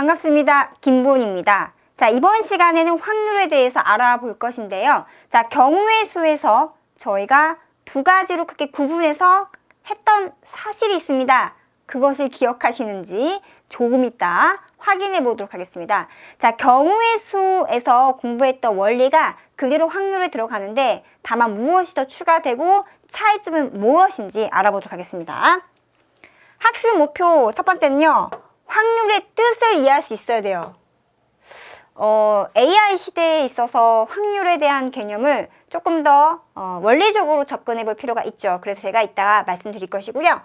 반갑습니다. 김보은입니다. 자, 이번 시간에는 확률에 대해서 알아볼 것인데요. 자, 경우의 수에서 저희가 두 가지로 크게 구분해서 했던 사실이 있습니다. 그것을 기억하시는지 조금 이따 확인해 보도록 하겠습니다. 자, 경우의 수에서 공부했던 원리가 그대로 확률에 들어가는데 다만 무엇이 더 추가되고 차이점은 무엇인지 알아보도록 하겠습니다. 학습 목표 첫 번째는요. 확률의 뜻을 이해할 수 있어야 돼요. AI 시대에 있어서 확률에 대한 개념을 조금 더 원리적으로 접근해 볼 필요가 있죠. 그래서 제가 이따가 말씀드릴 것이고요.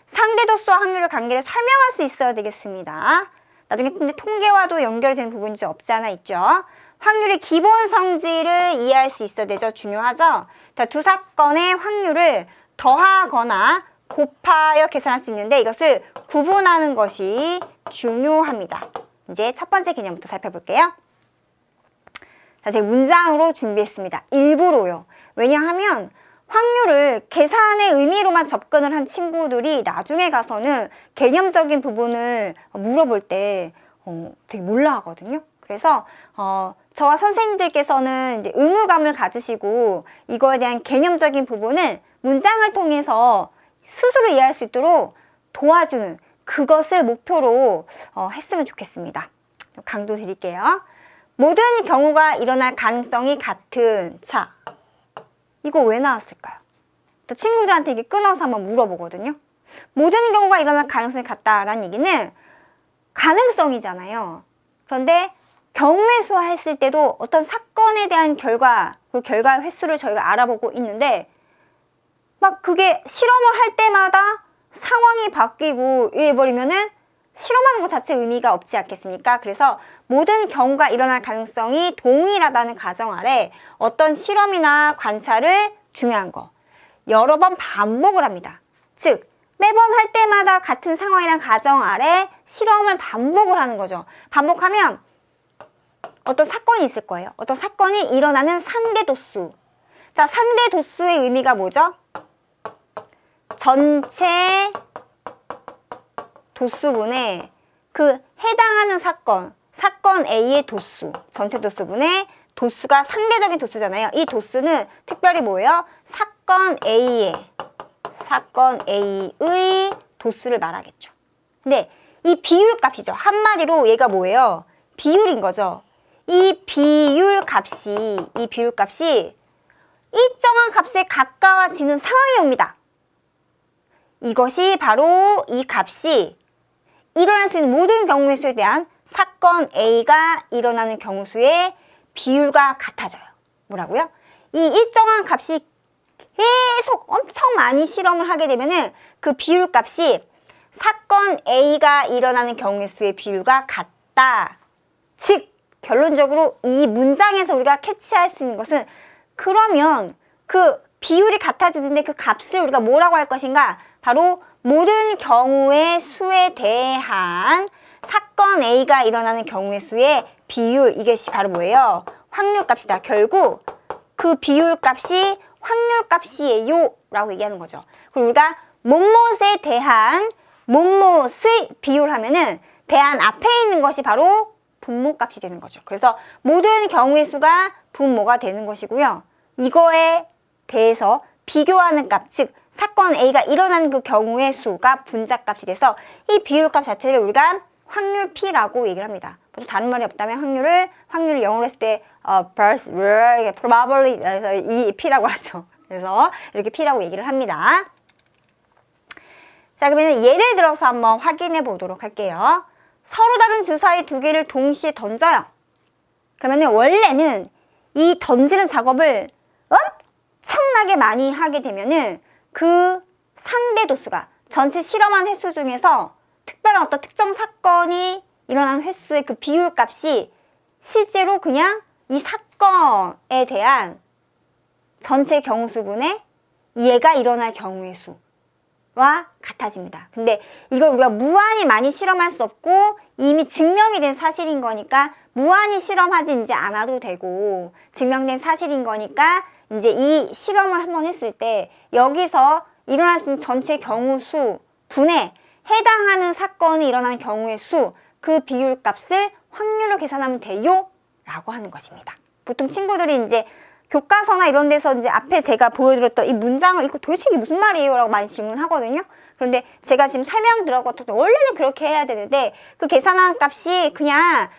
상대도수와 확률의 관계를 설명할 수 있어야 되겠습니다. 나중에 이제 통계와도 연결이 되는 부분이 좀 없지 않아 있죠. 확률의 기본 성질을 이해할 수 있어야 되죠. 중요하죠. 자, 두 사건의 확률을 더하거나 곱하여 계산할 수 있는데 이것을 구분하는 것이 중요합니다. 이제 첫 번째 개념부터 살펴볼게요. 자, 제가 문장으로 준비했습니다. 일부러요. 왜냐하면 확률을 계산의 의미로만 접근을 한 친구들이 나중에 가서는 개념적인 부분을 물어볼 때 되게 몰라 하거든요. 그래서 저와 선생님들께서는 이제 의무감을 가지시고 이거에 대한 개념적인 부분을 문장을 통해서 스스로 이해할 수 있도록 도와주는 그것을 목표로 했으면 좋겠습니다. 강조 드릴게요. 모든 경우가 일어날 가능성이 같은 차. 이거 왜 나왔을까요? 또 친구들한테 이게 끊어서 한번 물어보거든요. 모든 경우가 일어날 가능성이 같다라는 얘기는 가능성이잖아요. 그런데 경우의 수화 했을 때도 어떤 사건에 대한 결과, 그 결과 횟수를 저희가 알아보고 있는데 막 그게 실험을 할 때마다 상황이 바뀌고 이래버리면은 실험하는 것 자체 의미가 없지 않겠습니까? 그래서 모든 경우가 일어날 가능성이 동일하다는 가정 아래 어떤 실험이나 관찰을 중요한 거 여러 번 반복을 합니다. 즉 매번 할 때마다 같은 상황이란 가정 아래 실험을 반복을 하는 거죠. 반복하면 어떤 사건이 있을 거예요. 어떤 사건이 일어나는 상대도수. 자, 상대도수의 의미가 뭐죠? 전체 도수분의 그 해당하는 사건 A의 도수, 전체 도수분의 도수가 상대적인 도수잖아요. 이 도수는 특별히 뭐예요? 사건 A의 도수를 말하겠죠. 근데 이 비율 값이죠. 한마디로 얘가 뭐예요? 비율인 거죠. 이 비율 값이 일정한 값에 가까워지는 상황이 옵니다. 이것이 바로 이 값이 일어날 수 있는 모든 경우의 수에 대한 사건 A가 일어나는 경우 수의 비율과 같아져요. 뭐라고요? 이 일정한 값이 계속 엄청 많이 실험을 하게 되면은 그 비율 값이 사건 A가 일어나는 경우의 수의 비율과 같다. 즉, 결론적으로 이 문장에서 우리가 캐치할 수 있는 것은 그러면 그 비율이 같아지는데 그 값을 우리가 뭐라고 할 것인가? 바로 모든 경우의 수에 대한 사건 A가 일어나는 경우의 수의 비율, 이것이 바로 뭐예요? 확률값이다. 결국 그 비율값이 확률값이에요 라고 얘기하는 거죠. 그리고 우리가 못못에 대한 못못의 비율하면은 대안 앞에 있는 것이 바로 분모값이 되는 거죠. 그래서 모든 경우의 수가 분모가 되는 것이고요. 이거에 대해서 비교하는 값, 즉 사건 A가 일어나는 그 경우의 수가 분자값이 돼서 이 비율값 자체를 우리가 확률 P라고 얘기를 합니다. 또 다른 말이 없다면 확률을 영어로 했을 때 probably 그래서 이 P라고 하죠. 그래서 이렇게 P라고 얘기를 합니다. 자, 그러면 예를 들어서 한번 확인해 보도록 할게요. 서로 다른 주사위 두 개를 동시에 던져요. 그러면 원래는 이 던지는 작업을 엄청나게 많이 하게 되면은 그 상대 도수가 전체 실험한 횟수 중에서 특별한 어떤 특정 사건이 일어난 횟수의 그 비율값이 실제로 그냥 이 사건에 대한 전체 경우수분의 얘가 일어날 경우의 수와 같아집니다. 근데 이걸 우리가 무한히 많이 실험할 수 없고 이미 증명이 된 사실인 거니까 무한히 실험하지 이제 않아도 되고 증명된 사실인 거니까 이제 이 실험을 한번 했을 때 여기서 일어날 수 있는 전체 경우 수 분에 해당하는 사건이 일어나는 경우의 수 그 비율값을 확률로 계산하면 돼요 라고 하는 것입니다. 보통 친구들이 이제 교과서나 이런 데서 이제 앞에 제가 보여드렸던 이 문장을 읽고 도대체 이게 무슨 말이에요? 라고 많이 질문하거든요. 그런데 제가 지금 설명 들어갔던 원래는 그렇게 해야 되는데 그 계산한 값이 그냥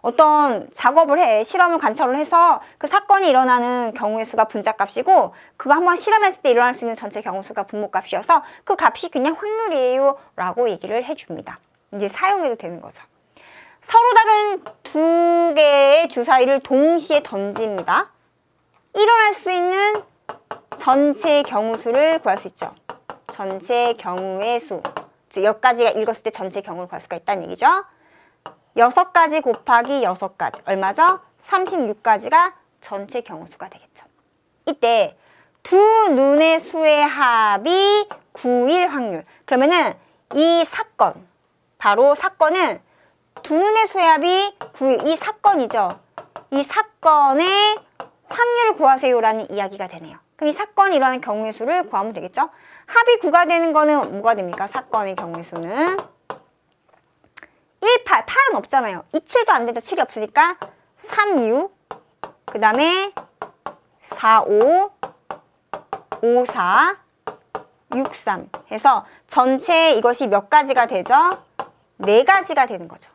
어떤 작업을 해. 실험을 관찰을 해서 그 사건이 일어나는 경우의 수가 분자값이고 그거 한번 실험했을 때 일어날 수 있는 전체 경우 수가 분모값이어서 그 값이 그냥 확률이에요 라고 얘기를 해줍니다. 이제 사용해도 되는 거죠. 서로 다른 두 개의 주사위를 동시에 던집니다. 일어날 수 있는 전체 경우 수를 구할 수 있죠. 전체 경우의 수. 즉, 여기까지가 읽었을 때 전체 경우를 구할 수가 있다는 얘기죠. 6가지 곱하기 6가지. 얼마죠? 36가지가 전체 경우 수가 되겠죠. 이때 두 눈의 수의 합이 9일 확률. 그러면은 이 사건, 바로 사건은 두 눈의 수의 합이 9일. 이 사건이죠. 이 사건의 확률을 구하세요라는 이야기가 되네요. 그럼 이 사건이 일어나는 경우의 수를 구하면 되겠죠? 합이 9가 되는 거는 뭐가 됩니까? 사건의 경우의 수는 1, 8. 8은 없잖아요. 2, 7도 안 되죠. 7이 없으니까 3, 6. 그 다음에 4, 5. 5, 4. 6, 3 해서 전체 이것이 몇 가지가 되죠? 4가지가 되는 거죠.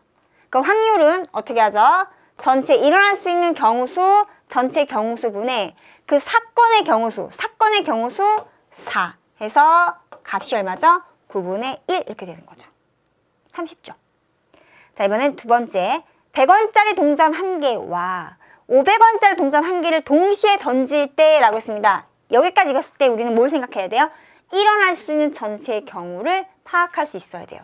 그럼 확률은 어떻게 하죠? 전체 일어날 수 있는 경우수, 전체 경우수분의 그 사건의 경우수 4 해서 값이 얼마죠? 9분의 1 이렇게 되는 거죠. 참 쉽죠? 자, 이번엔 두 번째. 100원짜리 동전 1개와 500원짜리 동전 1개를 동시에 던질 때라고 했습니다. 여기까지 읽었을 때 우리는 뭘 생각해야 돼요? 일어날 수 있는 전체의 경우를 파악할 수 있어야 돼요.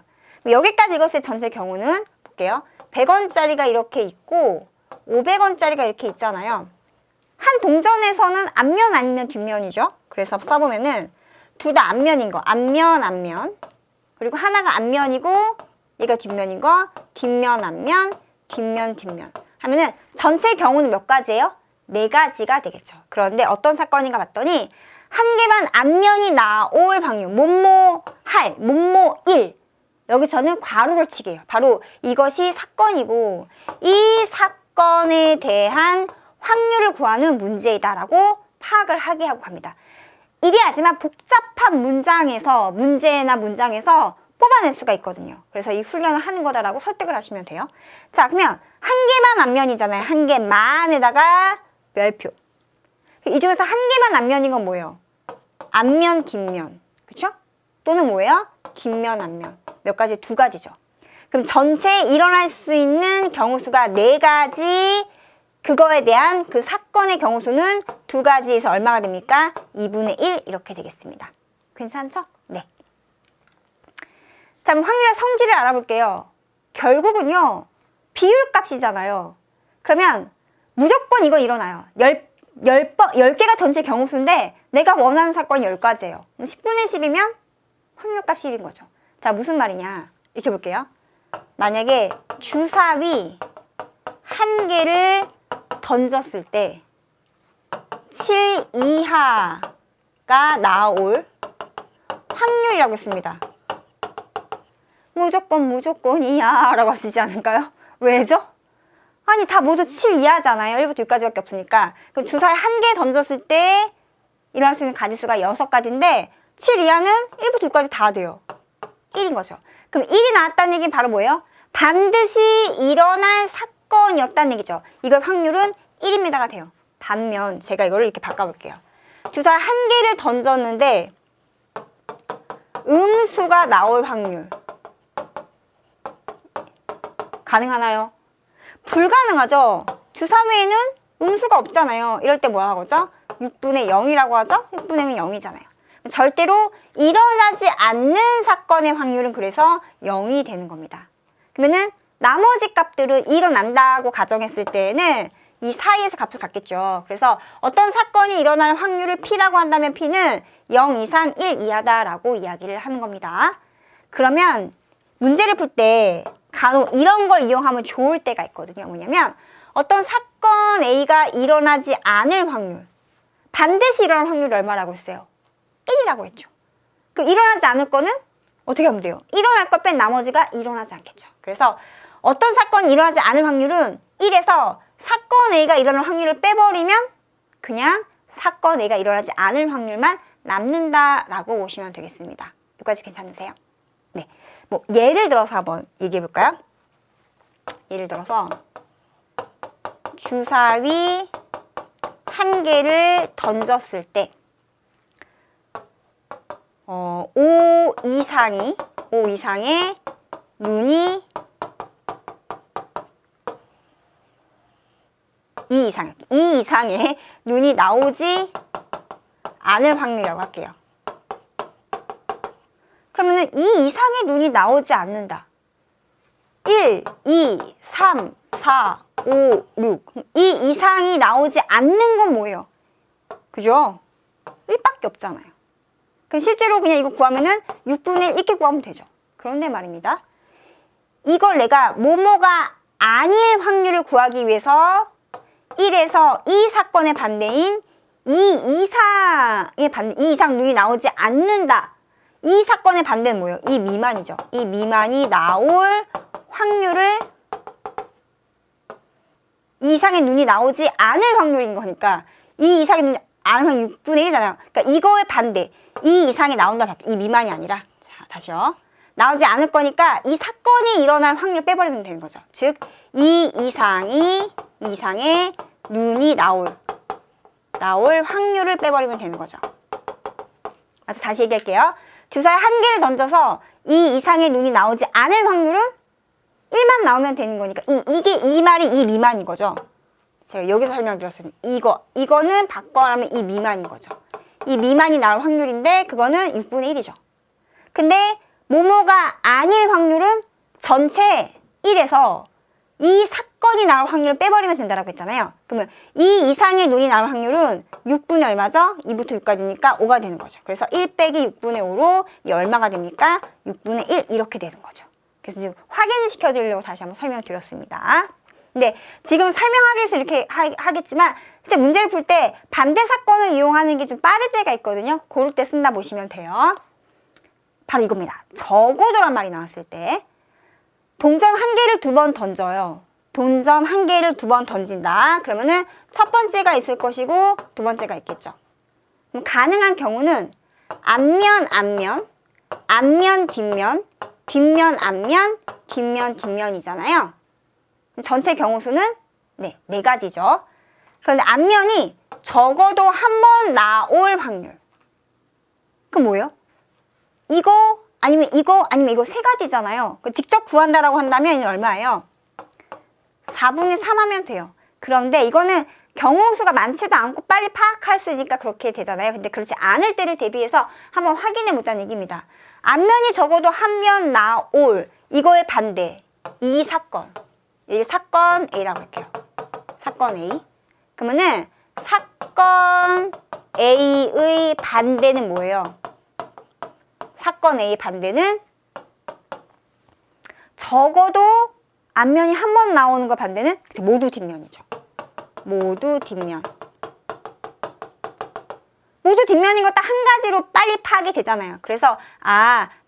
여기까지 읽었을 때 전체 경우는 볼게요. 100원짜리가 이렇게 있고 500원짜리가 이렇게 있잖아요. 한 동전에서는 앞면 아니면 뒷면이죠. 그래서 써보면은 둘 다 앞면인 거. 앞면. 그리고 하나가 앞면이고 얘가 뒷면인 거. 뒷면, 앞면, 뒷면. 하면은 전체 경우는 몇 가지예요? 4가지가 되겠죠. 그런데 어떤 사건인가 봤더니 한 개만 앞면이 나올 확률. 뭐뭐 1. 여기서는 괄호를 치게요. 바로 이것이 사건이고 이 사건에 대한 확률을 구하는 문제이다라고 파악을 하게 하고 갑니다. 이래야지만 복잡한 문장에서 뽑아낼 수가 있거든요. 그래서 이 훈련을 하는 거다라고 설득을 하시면 돼요. 자, 그러면 한 개만 앞면이잖아요. 한 개만에다가 별표. 이 중에서 한 개만 앞면인 건 뭐예요? 앞면, 뒷면. 그쵸? 또는 뭐예요? 뒷면, 앞면. 몇 가지? 2가지죠. 그럼 전체에 일어날 수 있는 경우 수가 4가지, 그거에 대한 그 사건의 경우 수는 2가지에서 얼마가 됩니까? 2분의 1 이렇게 되겠습니다. 괜찮죠? 네. 자, 그럼 확률의 성질을 알아볼게요. 결국은요, 비율값이잖아요. 그러면 무조건 이거 일어나요. 10개가 전체 경우 수인데 내가 원하는 사건이 10가지예요. 10분의 10이면 확률값이 1인 거죠. 자, 무슨 말이냐? 이렇게 볼게요. 만약에 주사위 1개를 던졌을 때 7 이하가 나올 확률이라고 했습니다. 무조건이야 라고 하시지 않을까요? 왜죠? 아니, 다 모두 7 이하잖아요. 1부터 6까지밖에 없으니까. 그럼 주사위 1개 던졌을 때 일어날 수 있는 가지수가 6가지인데 7 이하는 1부터 6까지 다 돼요. 1인 거죠. 그럼 1이 나왔다는 얘기는 바로 뭐예요? 반드시 일어날 사건이었다는 얘기죠. 이걸 확률은 1입니다가 돼요. 반면 제가 이거를 이렇게 바꿔볼게요. 주사위 1개를 던졌는데 음수가 나올 확률 가능하나요? 불가능하죠. 주사위에는 음수가 없잖아요. 이럴 때 뭐라고 하죠? 6분의 0이라고 하죠? 6분의 0이잖아요. 절대로 일어나지 않는 사건의 확률은 그래서 0이 되는 겁니다. 그러면은 나머지 값들은 일어난다고 가정했을 때는 이 사이에서 값을 갖겠죠. 그래서 어떤 사건이 일어날 확률을 P라고 한다면 P는 0 이상 1 이하다라고 이야기를 하는 겁니다. 그러면 문제를 풀 때 간혹 이런 걸 이용하면 좋을 때가 있거든요. 뭐냐면 어떤 사건 A가 일어나지 않을 확률, 반드시 일어날 확률이 얼마라고 했어요? 1이라고 했죠. 그럼 일어나지 않을 거는 어떻게 하면 돼요? 일어날 것 뺀 나머지가 일어나지 않겠죠. 그래서 어떤 사건이 일어나지 않을 확률은 1에서 사건 A가 일어날 확률을 빼버리면 그냥 사건 A가 일어나지 않을 확률만 남는다라고 보시면 되겠습니다. 여기까지 괜찮으세요? 네. 뭐 예를 들어서 한번 얘기해 볼까요? 예를 들어서 주사위 한 개를 던졌을 때 5 이상의 눈이 2 이상의 눈이 나오지 않을 확률이라고 할게요. 그러면은 2 이상의 눈이 나오지 않는다. 1, 2, 3, 4, 5, 6. 이 이상이 나오지 않는 건 뭐예요? 그죠? 1밖에 없잖아요. 그럼 실제로 그냥 이거 구하면은 6분의 1 이렇게 구하면 되죠. 그런데 말입니다. 이걸 내가 뭐뭐가 아닐 확률을 구하기 위해서 1에서 이 사건의 반대인 2 이상 눈이 나오지 않는다. 이 사건의 반대는 뭐예요? 이 미만이죠. 이 미만이 나올 확률을 2 이상의 눈이 나오지 않을 확률인 거니까 2 이상의 눈이 안 오면 6분의 1이잖아요. 그러니까 이거의 반대. 2 이상이 나온다. 이 미만이 아니라. 자, 다시요. 나오지 않을 거니까 이 사건이 일어날 확률을 빼버리면 되는 거죠. 즉, 2 이상의 눈이 나올 확률을 빼버리면 되는 거죠. 그래서 다시 얘기할게요. 주사위 한 개를 던져서 2 이상의 눈이 나오지 않을 확률은 1만 나오면 되는 거니까 이 말이 이 미만인 거죠. 제가 여기서 설명드렸어요. 이거는 바꿔라면 이 미만인 거죠. 이 미만이 나올 확률인데 그거는 6분의 1이죠. 근데 뭐뭐가 아닐 확률은 전체 1에서 이 사건이 나올 확률을 빼버리면 된다라고 했잖아요. 그러면 2 이상의 눈이 나올 확률은 6분의 얼마죠? 2부터 6까지니까 5가 되는 거죠. 그래서 1 빼기 6분의 5로 이 얼마가 됩니까? 6분의 1 이렇게 되는 거죠. 그래서 지금 확인을 시켜드리려고 다시 한번 설명드렸습니다. 근데 지금 설명하기 위해서 이렇게 하겠지만 실제 문제를 풀 때 반대 사건을 이용하는 게 좀 빠를 때가 있거든요. 그럴 때 쓴다 보시면 돼요. 바로 이겁니다. 적어도란 말이 나왔을 때 동전 한 개를 2번 던져요. 동전 한 개를 2번 던진다. 그러면은 첫 번째가 있을 것이고 두 번째가 있겠죠. 그럼 가능한 경우는 앞면, 뒷면, 뒷면, 앞면, 뒷면, 뒷면이잖아요. 전체 경우 수는 네 가지죠. 그런데 앞면이 적어도 한 번 나올 확률. 그럼 뭐예요? 이거 아니면 이거 세 가지잖아요. 직접 구한다라고 한다면 얼마예요? 4분의 3 하면 돼요. 그런데 이거는 경우 수가 많지도 않고 빨리 파악할 수 있으니까 그렇게 되잖아요. 근데 그렇지 않을 때를 대비해서 한번 확인해 보자는 얘기입니다. 앞면이 적어도 한 면 나올 이거의 반대. 이 사건. 이게 사건 A라고 할게요. 사건 A. 그러면은 사건 A의 반대는 뭐예요? 사건 A 반대는 적어도 앞면이 한 번 나오는 거 반대는 모두 뒷면이죠. 모두 뒷면. 모두 뒷면인 거 딱 한 가지로 빨리 파악이 되잖아요. 그래서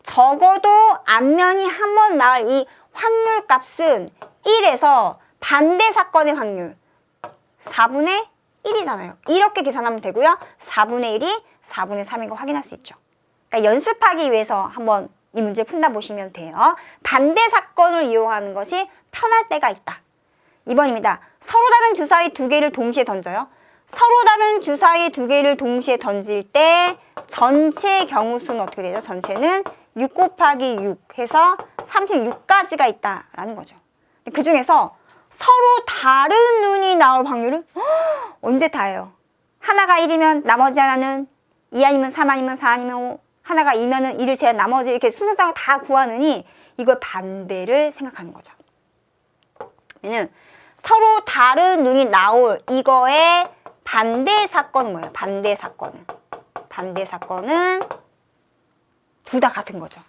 적어도 앞면이 한 번 나올 이 확률 값은 1에서 반대 사건의 확률 4분의 1이잖아요. 이렇게 계산하면 되고요. 4분의 1이 4분의 3인 거 확인할 수 있죠. 그러니까 연습하기 위해서 한번 이 문제 푼다 보시면 돼요. 반대 사건을 이용하는 것이 편할 때가 있다. 2번입니다. 서로 다른 주사위 2개를 동시에 던져요. 서로 다른 주사위 2개를 동시에 던질 때 전체 경우 수는 어떻게 되죠? 전체는 6 곱하기 6 해서 36가지가 있다라는 거죠. 그 중에서 서로 다른 눈이 나올 확률은 언제 다예요? 하나가 1이면 나머지 하나는 2 아니면 3 아니면 4 아니면 5 하나가 2면은 2를 제외한 나머지 이렇게 순서상으로 다 구하느니 이걸 반대를 생각하는 거죠. 그러면 서로 다른 눈이 나올 이거의 반대 사건은 뭐예요? 반대 사건은 둘 다 같은 거죠.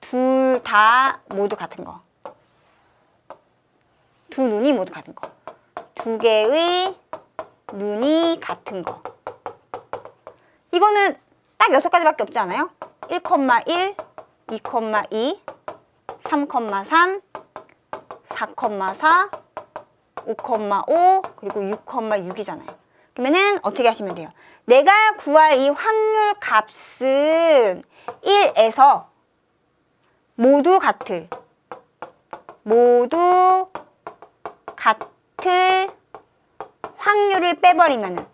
둘 다 모두 같은 거. 두 눈이 모두 같은 거. 두 개의 눈이 같은 거. 이거는 딱 6가지밖에 없지 않아요? 1,1, 2,2, 3,3, 4,4, 5,5 그리고 6,6이잖아요. 그러면은 어떻게 하시면 돼요? 내가 구할 이 확률 값은 1에서 모두 같을 확률을 빼버리면은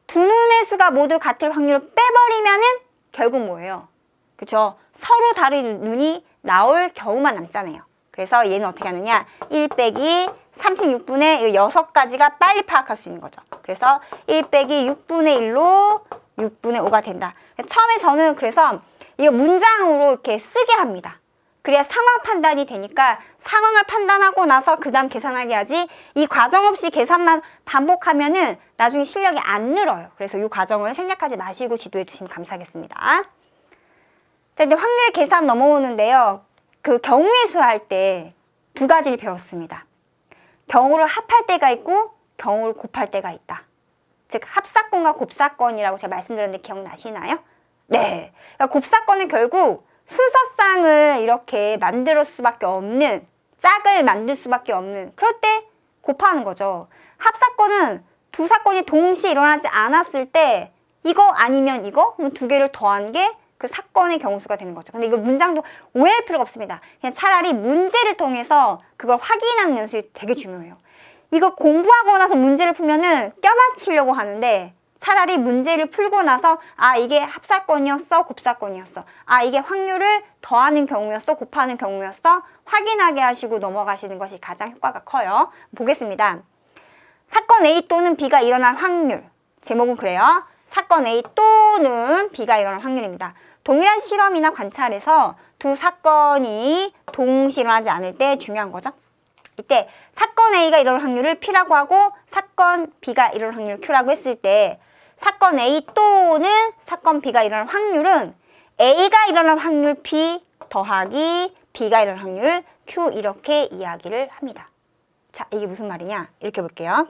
두 눈의 수가 모두 같을 확률을 빼버리면은 결국 뭐예요? 그쵸? 서로 다른 눈이 나올 경우만 남잖아요. 그래서 얘는 어떻게 하느냐? 1 빼기 36분의 6가지가 빨리 파악할 수 있는 거죠. 그래서 1 빼기 6분의 1로 6분의 5가 된다. 처음에 저는 그래서 이거 문장으로 이렇게 쓰게 합니다. 그래야 상황 판단이 되니까 상황을 판단하고 나서 그 다음 계산하게 하지 이 과정 없이 계산만 반복하면은 나중에 실력이 안 늘어요. 그래서 이 과정을 생략하지 마시고 지도해 주시면 감사하겠습니다. 자, 이제 확률 계산 넘어오는데요. 그 경우의 수 할 때 두 가지를 배웠습니다. 경우를 합할 때가 있고 경우를 곱할 때가 있다. 즉 합사건과 곱사건이라고 제가 말씀드렸는데 기억나시나요? 네. 그러니까 곱사건은 결국 순서쌍을 이렇게 만들 수밖에 없는 짝을 만들 수밖에 없는 그럴 때 곱하는 거죠. 합사건은 두 사건이 동시에 일어나지 않았을 때 이거 아니면 이거 두 개를 더한 게 그 사건의 경우수가 되는 거죠. 근데 이거 문장도 오해할 필요가 없습니다. 그냥 차라리 문제를 통해서 그걸 확인하는 연습이 되게 중요해요. 이거 공부하고 나서 문제를 풀면은 껴맞추려고 하는데 차라리 문제를 풀고 나서 아 이게 합사건이었어 곱사건이었어 아 이게 확률을 더하는 경우였어 곱하는 경우였어 확인하게 하시고 넘어가시는 것이 가장 효과가 커요. 보겠습니다. 사건 A 또는 B가 일어날 확률 제목은 그래요. 사건 A 또는 B가 일어날 확률입니다. 동일한 실험이나 관찰에서 두 사건이 동시에 일어나지 않을 때 중요한 거죠. 이때 사건 A가 일어날 확률을 P라고 하고 사건 B가 일어날 확률을 Q라고 했을 때 사건 A 또는 사건 B가 일어날 확률은 A가 일어날 확률 P 더하기 B가 일어날 확률 Q 이렇게 이야기를 합니다. 자, 이게 무슨 말이냐? 이렇게 볼게요.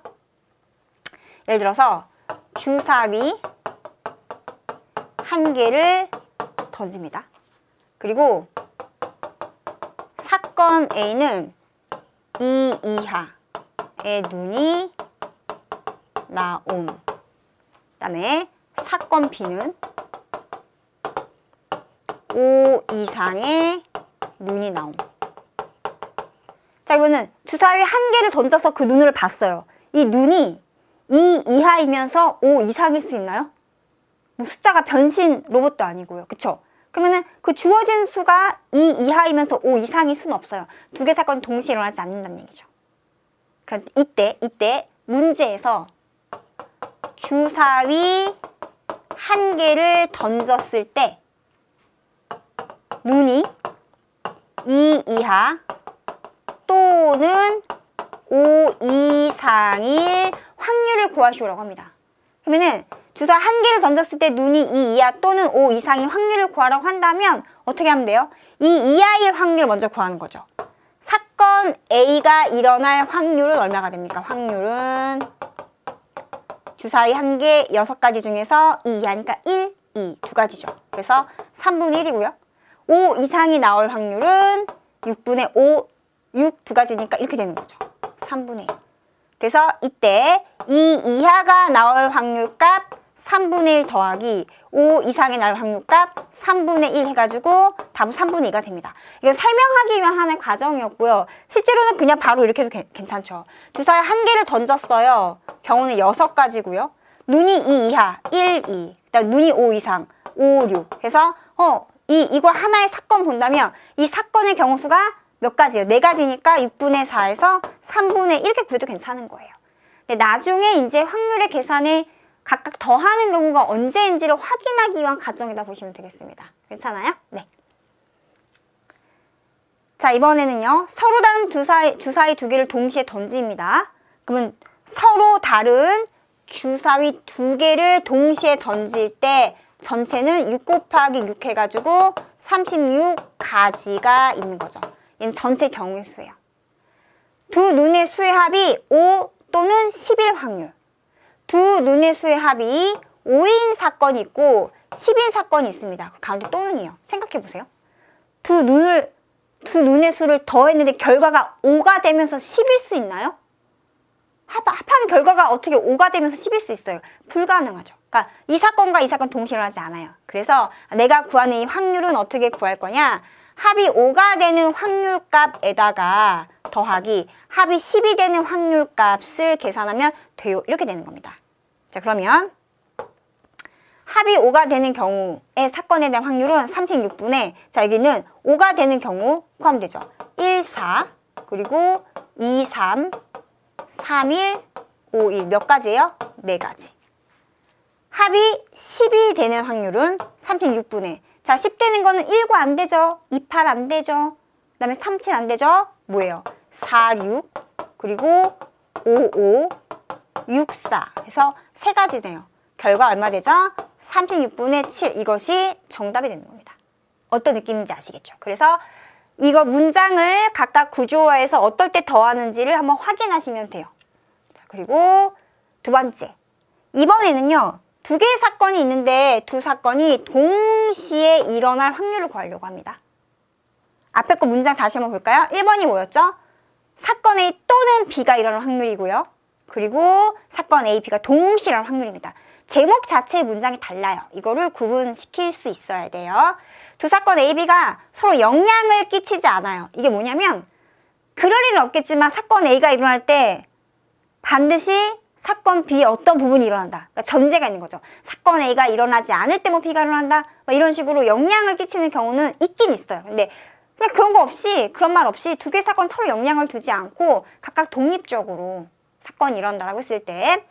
예를 들어서 주사위 한 개를 던집니다. 그리고 사건 A는 2 이하의 눈이 나옴. 그다음에 사건 B는 5 이상의 눈이 나옴. 자, 이거는 주사위 한 개를 던져서 그 눈을 봤어요. 이 눈이 2 이하이면서 5 이상일 수 있나요? 뭐 숫자가 변신 로봇도 아니고요. 그쵸? 그러면은 그 주어진 수가 2 이하이면서 5 이상일 수는 없어요. 두 개 사건이 동시에 일어나지 않는다는 얘기죠. 그럼 이때 문제에서 주사위 한 개를 던졌을 때 눈이 2 이하 또는 5 이상일 확률을 구하시오라고 합니다. 그러면은 주사 한 개를 던졌을 때 눈이 2 이하 또는 5 이상일 확률을 구하라고 한다면 어떻게 하면 돼요? 2 이하일 확률을 먼저 구하는 거죠. 사건 A가 일어날 확률은 얼마가 됩니까? 확률은 주사위 한 개 6가지 중에서 2 이하니까 1, 2 두 가지죠. 그래서 3분의 1이고요. 5 이상이 나올 확률은 6분의 5, 6 두 가지니까 이렇게 되는 거죠. 3분의 1. 그래서 이때 2 이하가 나올 확률값 3분의 1 더하기 5 이상이 나올 확률값 3분의 1 해가지고 답은 3분의 2가 됩니다. 이거 설명하기 위한 하나의 과정이었고요. 실제로는 그냥 바로 이렇게 해도 괜찮죠. 주사위 한 개를 던졌어요. 경우는 6가지고요. 눈이 2 이하 1, 2 그다음 눈이 5 이상 5, 6 해서 이걸 하나의 사건 본다면 이 사건의 경우수가 몇 가지예요? 4가지니까 6분의 4에서 3분의 1 이렇게 구해도 괜찮은 거예요. 근데 나중에 이제 확률의 계산에 각각 더하는 경우가 언제인지를 확인하기 위한 과정이다 보시면 되겠습니다. 괜찮아요? 네. 자, 이번에는요. 서로 다른 주사위 두 개를 동시에 던집니다. 그러면 서로 다른 주사위 두 개를 동시에 던질 때 전체는 6 곱하기 6 해가지고 36가지가 있는 거죠. 얘는 전체 경우의 수예요. 두 눈의 수의 합이 5 또는 10일 확률. 두 눈의 수의 합이 5인 사건이 있고 10인 사건이 있습니다. 가운데 또는이에요. 생각해 보세요. 두 눈의 수를 더했는데 결과가 5가 되면서 10일 수 있나요? 합한 결과가 어떻게 5가 되면서 10일 수 있어요? 불가능하죠. 그러니까 이 사건과 이 사건 동시에 일어나지 않아요. 그래서 내가 구하는 이 확률은 어떻게 구할 거냐? 합이 5가 되는 확률값에다가 더하기 합이 10이 되는 확률값을 계산하면 돼요. 이렇게 되는 겁니다. 자, 그러면 합이 5가 되는 경우의 사건에 대한 확률은 36분의, 자, 여기는 5가 되는 경우 구하면 되죠. 1, 4, 그리고 2, 3, 3, 1, 5, 1. 몇 가지예요? 4가지. 합이 10이 되는 확률은 36분의, 자, 10 되는 거는 19 안 되죠. 28 안 되죠. 그 다음에 37 안 되죠. 뭐예요? 4, 6, 그리고 5, 5, 6, 4 해서 3가지네요. 결과 얼마 되죠? 36분의 7. 이것이 정답이 되는 겁니다. 어떤 느낌인지 아시겠죠? 그래서 이거 문장을 각각 구조화해서 어떨 때 더하는지를 한번 확인하시면 돼요. 자, 그리고 두 번째. 이번에는요. 두 개의 사건이 있는데 두 사건이 동시에 일어날 확률을 구하려고 합니다. 앞에 거 문장 다시 한번 볼까요? 1번이 뭐였죠? 사건 A 또는 B가 일어날 확률이고요. 그리고 사건 A, B가 동시에 일어날 확률입니다. 제목 자체의 문장이 달라요. 이거를 구분시킬 수 있어야 돼요. 두 사건 A, B가 서로 영향을 끼치지 않아요. 이게 뭐냐면 그럴 일은 없겠지만 사건 A가 일어날 때 반드시 사건 B의 어떤 부분이 일어난다. 그러니까 전제가 있는 거죠. 사건 A가 일어나지 않을 때 뭐 B가 일어난다. 이런 식으로 영향을 끼치는 경우는 있긴 있어요. 근데 그냥 그런 거 없이, 그런 말 없이 두 개의 사건 서로 영향을 두지 않고 각각 독립적으로 사건이 일어난다라고 했을 때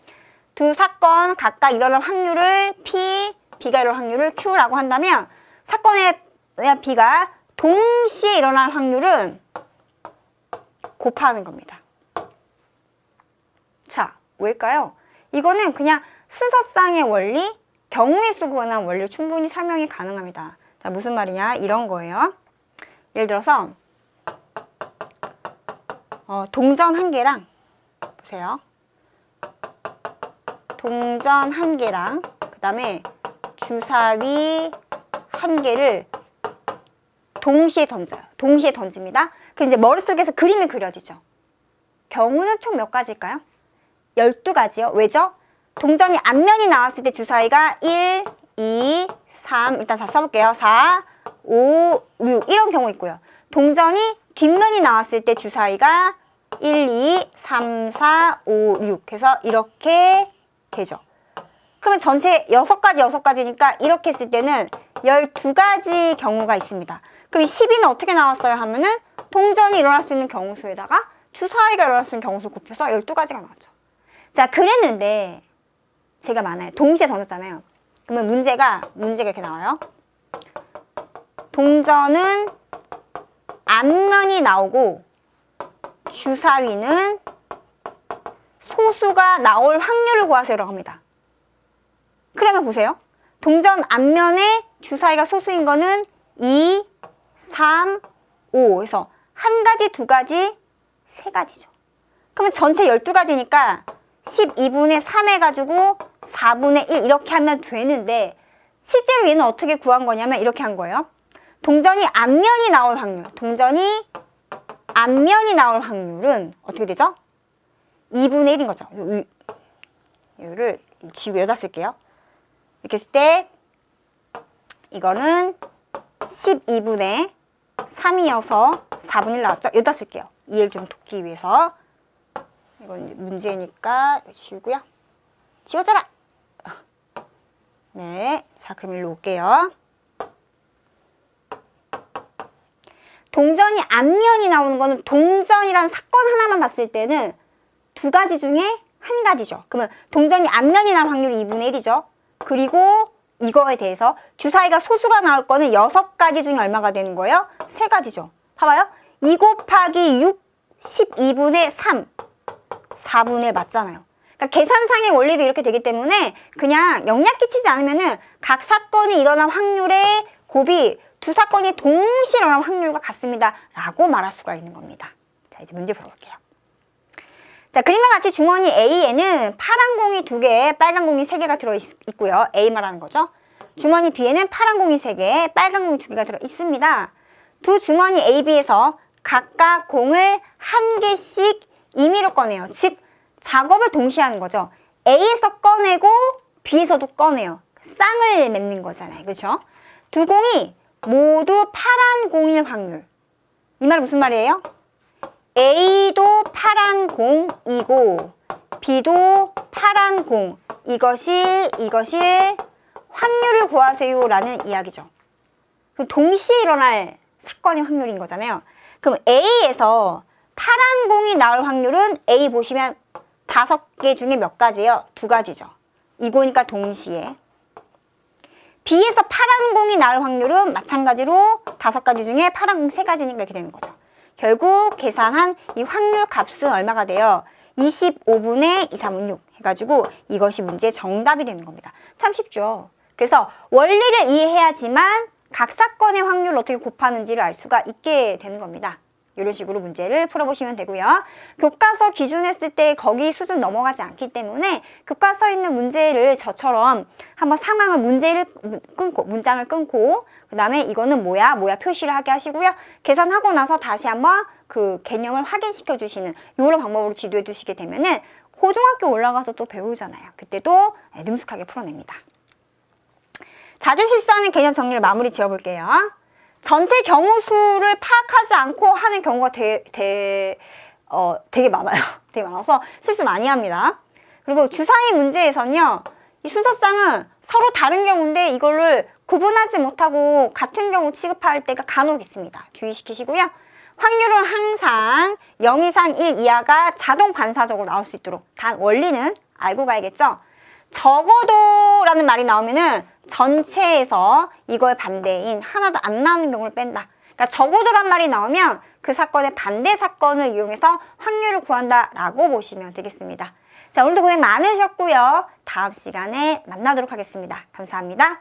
두 사건 각각 일어날 확률을 P, B가 일어날 확률을 Q라고 한다면 사건의 B가 동시에 일어날 확률은 곱하는 겁니다. 자, 왜일까요? 이거는 그냥 순서상의 원리, 경우의 수 구하는 원리로 충분히 설명이 가능합니다. 자, 무슨 말이냐? 이런 거예요. 예를 들어서 동전 1개랑 보세요. 동전 1개랑 그 다음에 주사위 1개를 동시에 던져요. 동시에 던집니다. 그 이제 머릿속에서 그림이 그려지죠. 경우는 총 몇 가지일까요? 12가지요. 왜죠? 동전이 앞면이 나왔을 때 주사위가 1, 2, 3, 일단 다 써볼게요. 4, 5, 6 이런 경우 있고요. 동전이 뒷면이 나왔을 때 주사위가 1, 2, 3, 4, 5, 6 해서 이렇게 되죠. 그러면 전체 6가지니까 이렇게 했을 때는 12가지 경우가 있습니다. 그럼 이 10위는 어떻게 나왔어요 하면은 동전이 일어날 수 있는 경우수에다가 주사위가 일어날 수 있는 경우수를 곱해서 12가지가 나왔죠. 자, 그랬는데 제가 많아요. 동시에 던졌잖아요. 그러면 문제가 이렇게 나와요. 동전은 앞면이 나오고 주사위는 소수가 나올 확률을 구하세요라고 합니다. 그러면 보세요. 동전 앞면에 주사위가 소수인 거는 2, 3, 5 해서 1가지, 2가지, 3가지죠. 그러면 전체 12가지니까 12분의 3 해가지고 4분의 1 이렇게 하면 되는데 실제로 얘는 어떻게 구한 거냐면 이렇게 한 거예요. 동전이 앞면이 나올 확률, 동전이 앞면이 나올 확률은 어떻게 되죠? 2분의 1인 거죠. 이거를 지우고 여기다 쓸게요. 이렇게 했을 때 이거는 12분의 3이어서 4분의 1 나왔죠? 여기다 쓸게요. 이해를 좀 돕기 위해서. 이건 문제니까 지우고요. 지워져라! 네, 자 그럼 일로 올게요. 동전이 앞면이 나오는 거는 동전이라는 사건 하나만 봤을 때는 2가지 중에 1가지죠. 그러면 동전이 앞면이 나올 확률이 2분의 1이죠. 그리고 이거에 대해서 주사위가 소수가 나올 거는 6가지 중에 얼마가 되는 거예요? 3가지죠. 봐봐요. 2 곱하기 6, 12분의 3, 4분의 1 맞잖아요. 그러니까 계산상의 원리로 이렇게 되기 때문에 그냥 영향 끼치지 않으면은 각 사건이 일어날 확률의 곱이 두 사건이 동시에 일어날 확률과 같습니다. 라고 말할 수가 있는 겁니다. 자, 이제 문제 풀어볼게요. 자, 그림과 같이 주머니 A에는 파란 공이 2개, 빨간 공이 3개가 들어있고요. A 말하는 거죠. 주머니 B에는 파란 공이 3개, 빨간 공이 2개가 들어 있습니다. 두 주머니 A, B에서 각각 공을 1개씩 임의로 꺼내요. 즉 작업을 동시에 하는 거죠. A에서 꺼내고 B에서도 꺼내요. 쌍을 맺는 거잖아요. 그렇죠? 두 공이 모두 파란 공일 확률. 이 말은 무슨 말이에요? A도 파란 공이고 B도 파란 공. 이것이 확률을 구하세요 라는 이야기죠. 동시에 일어날 사건의 확률인 거잖아요. 그럼 A에서 파란 공이 나올 확률은 A 보시면 5개 중에 몇 가지예요? 2가지죠. 이거니까 동시에. B에서 파란 공이 나올 확률은 마찬가지로 5가지 중에 파란 공 3가지니까 이렇게 되는 거죠. 결국 계산한 이 확률 값은 얼마가 돼요? 25분의 2, 3은 6 해가지고 이것이 문제의 정답이 되는 겁니다. 참 쉽죠. 그래서 원리를 이해해야지만 각 사건의 확률을 어떻게 곱하는지를 알 수가 있게 되는 겁니다. 이런 식으로 문제를 풀어보시면 되고요. 교과서 기준했을 때 거기 수준 넘어가지 않기 때문에 교과서에 있는 문제를 저처럼 한번 상황을 문장을 끊고 그 다음에 이거는 뭐야 표시를 하게 하시고요. 계산하고 나서 다시 한번 그 개념을 확인시켜 주시는 이런 방법으로 지도해 주시게 되면은 고등학교 올라가서 또 배우잖아요. 그때도 능숙하게 풀어냅니다. 자주 실수하는 개념 정리를 마무리 지어볼게요. 전체 경우 수를 파악하지 않고 하는 경우가 되게 많아요. 되게 많아서 실수 많이 합니다. 그리고 주사위 문제에서는요, 이 순서쌍은 서로 다른 경우인데 이거를 구분하지 못하고 같은 경우 취급할 때가 간혹 있습니다. 주의시키시고요. 확률은 항상 0 이상 1 이하가 자동 반사적으로 나올 수 있도록 단 원리는 알고 가야겠죠. 적어도 라는 말이 나오면은 전체에서 이걸 반대인 하나도 안 나오는 경우를 뺀다. 그러니까 적어도란 말이 나오면 그 사건의 반대 사건을 이용해서 확률을 구한다 라고 보시면 되겠습니다. 자, 오늘도 고생 많으셨고요. 다음 시간에 만나도록 하겠습니다. 감사합니다.